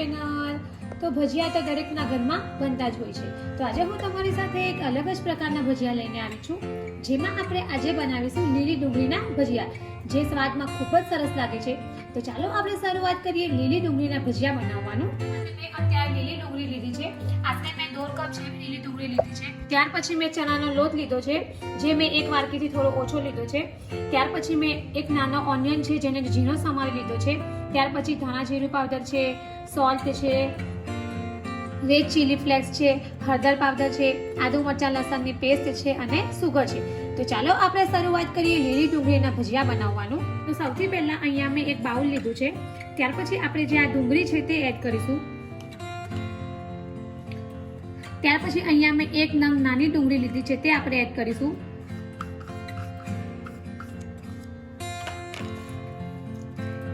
Channel. તો ભજીયા તો દરેકના ઘરમાં બનતા જ હોય છે। તો આજે હું તમારી સાથે એક અલગ જ પ્રકારના ભજીયા લઈને આવી છું, જેમાં આપણે આજે બનાવીશું લીલી ડુંગળીના ભજીયા, જે સ્વાદમાં ખૂબ જ સરસ લાગે છે। તો ચાલો આપણે શરૂઆત કરીએ લીલી ડુંગળીના ભજીયા બનાવવાનું। મેં અત્યારે લીલી ડુંગળી લીધી છે, આશરે મેં 1.5 કપ જેવી લીલી ડુંગળી લીધી છે। ત્યાર પછી મેં ચણાનો લોટ લીધો છે, જે મેં એક વાટકીથી થોડો ઓછો લીધો છે। ત્યાર પછી મેં એક નાનો ઓનિયન છે, જેને ઝીણો સમારી લીધો છે। ત્યાર પછી ધાણા જીરું પાવડર છે, સોલ્ટ છે, રેડ ચીલી ફ્લેક્સ છે, હળદર પાવડર છે, આદુ મરચાં લસણની પેસ્ટ છે અને સુગર છે। તો ચાલો આપણે શરૂઆત કરીએ લીલી ડુંગળીના ભજીયા બનાવવાનું। તો સૌથી પહેલા અહીંયા મેં એક બાઉલ લીધું છે। ત્યાર પછી આપણે જે આ ડુંગળી છે તે એડ કરીશું। ત્યાર પછી અહીંયા મેં એક નંગ નાની ડુંગળી લીધી છે, તે આપણે એડ કરીશું।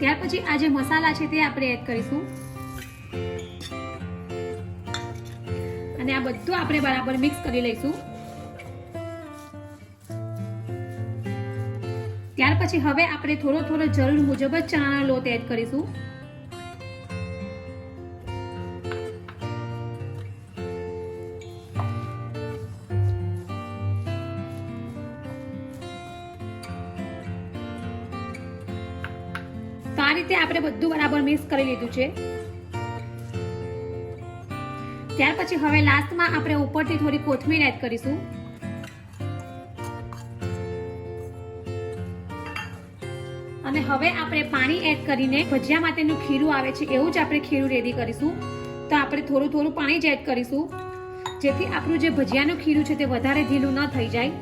ત્યાર પછી આ જે મસાલા છે તે આપણે એડ કરીશું અને આ બધું આપણે બરાબર મિક્સ કરી લઈશું। ત્યાર પછી હવે આપણે થોડો થોડો જરૂર મુજબ જ ચણાનો લોટ એડ કરીશું। તો આ રીતે આપણે બધું બરાબર મિક્સ કરી લીધું છે। ત્યાર પછી હવે લાસ્ટમાં આપણે ઉપરથી થોડી કોથમીર એડ કરીશું। અને હવે આપણે પાણી એડ કરીને ભજીયા માટેનું ખીરું આવે છે એવું જ આપણે ખીરું રેડી કરીશું। તો આપણે થોડું થોડું પાણી જ એડ કરીશું, જેથી આપણું જે ભજીયાનું ખીરું છે તે વધારે ઢીલું ન થઈ જાય।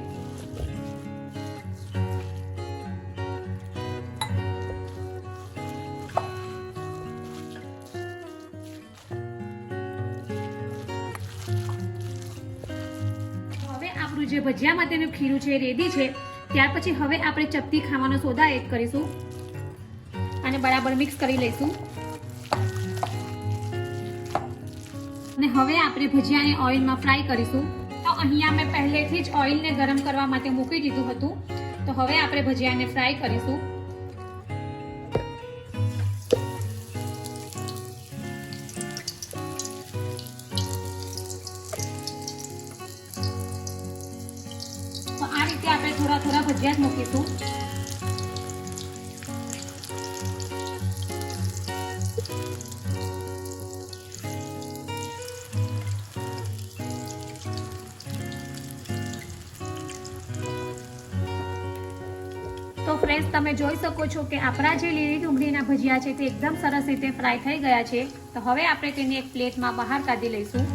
જે ભજીયા માટેનું ખીરું છે રેડી છે। ત્યાર પછી હવે આપણે ચપટી ખાવાનો સોદા એડ કરીશું અને બરાબર મિક્સ કરી લઈશું। અને હવે આપણે ભજીયાને ઓઇલમાં ફ્રાય કરીશું। તો અહીંયા મેં પહેલેથી જ ઓઇલને ગરમ કરવા માટે મૂકી દીધું હતું। તો હવે આપણે ભજીયાને ફ્રાય કરીશું। આપણે થોડા થોડા ભજીયા જ મૂકીશું। તો ફ્રેન્ડ્સ, તમે જોઈ શકો છો કે આપણા જે લીલી ડુંગળીના ભજીયા છે તે એકદમ સરસ રીતે ફ્રાય થઈ ગયા છે। તો હવે આપણે તેને એક પ્લેટમાં બહાર કાઢી લઈશું।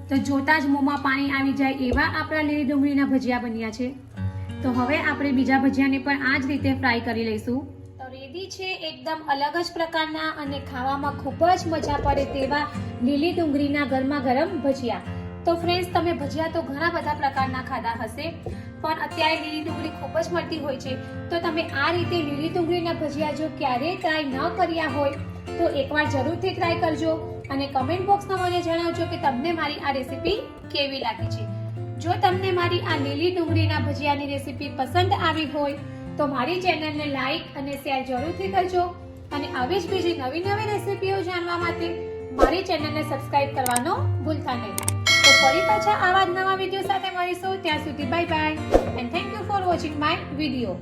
તો જોતા જ મોંમાં પાણી આવી જાય એવા આપણા લીલી ડુંગળીના ભજીયા બન્યા છે। તો હવે આપણે બીજા ભજીયાને પણ આ જ રીતે ફ્રાય કરી લઈશું। તો રેડી છે એકદમ અલગ જ પ્રકારના અને ખાવામાં ખૂબ જ મજા પડે તેવા લીલી ડુંગળીના ગરમા ગરમ ભજીયા। તો ફ્રેન્ડ્સ, તમે ભજીયા તો ઘણા બધા પ્રકારના ખાધા હશે, પણ અત્યારે લીલી ડુંગળી ખૂબ જ મળતી હોય છે। તો તમે આ રીતે લીલી ડુંગળીના ભજીયા જો ક્યારેય ટ્રાય ન કર્યા હોય તો એકવાર જરૂરથી ટ્રાય કરજો અને કમેન્ટ બોક્સમાં મને જણાવજો કે તમને મારી આ રેસીપી કેવી લાગી છે। જો તમને મારી આ લીલી ડુંગળીના ભજીયાની રેસીપી પસંદ આવી હોય તો મારી ચેનલને લાઈક અને શેર જરૂરથી કરજો અને આવી જ બીજી નવી નવી રેસીપીઓ જાણવા માટે મારી ચેનલને સબસ્ક્રાઇબ કરવાનો ભૂલતા નહીં। તો ફરી પાછા આવા જ નવા વિડીયો સાથે મળીશું। ત્યાં સુધી bye bye and thank you for watching my video.